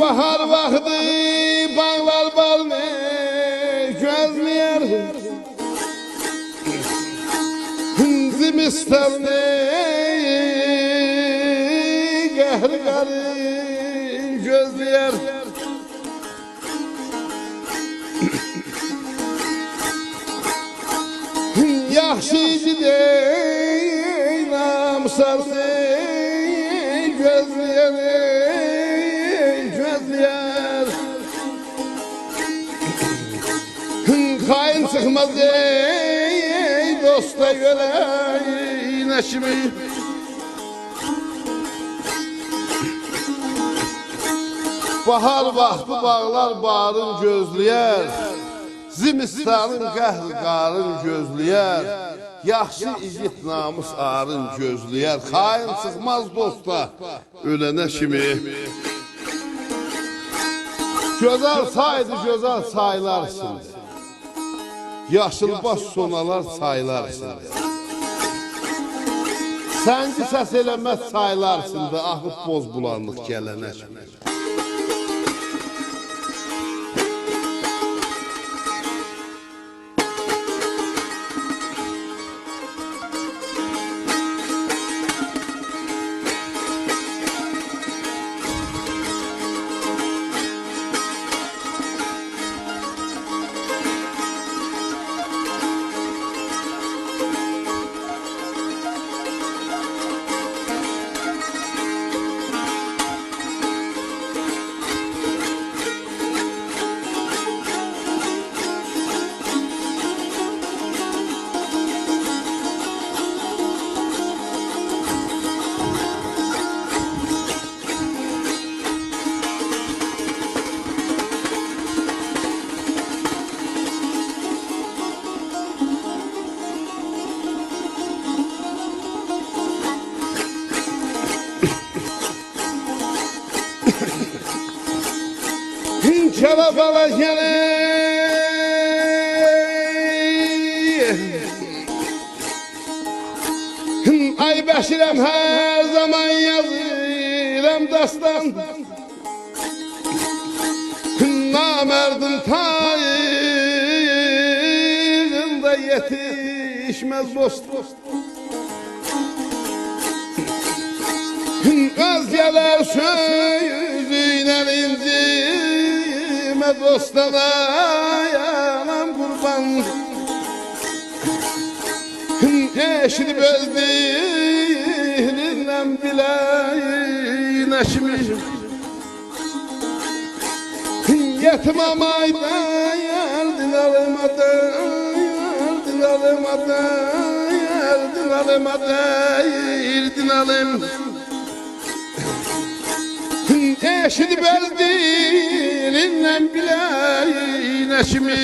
bahar vakti bağlar balını gözlüyer. Zimistanlı gehri garı gözlüyer. Yaxşıydı dey namsalını gözlüyer, gözlüyer. Kayın çıkmaz ey dosta göre neşimi. Bahar vakti bağlar bağrın gözlüyer. Zimistanın qəhr qarın gözlüyer. Yaxşı igit namus arın gözlüyer. Xain çıxmaz dosta ölənə kimi. Gözəl saydı gözəl saylarsın. Yaşıl baş sonalar saylarsın. Sənci səs eləməz saylarsın da ahıb boz bulanlıq gələnə kimi. Çarabala gelir. Ay Beşirem her zaman yazırım dastan. Namerdin tayında yetişmez dost. Özgeler sözüyle incime dostana yanam kurban. Eşidip özdirinden bile neşmiş. Yetim amayda geldin alımadı, geldin alımadı, geldin alımadı, geldin alımadı. Eşidip özdirinden bile neşmiş.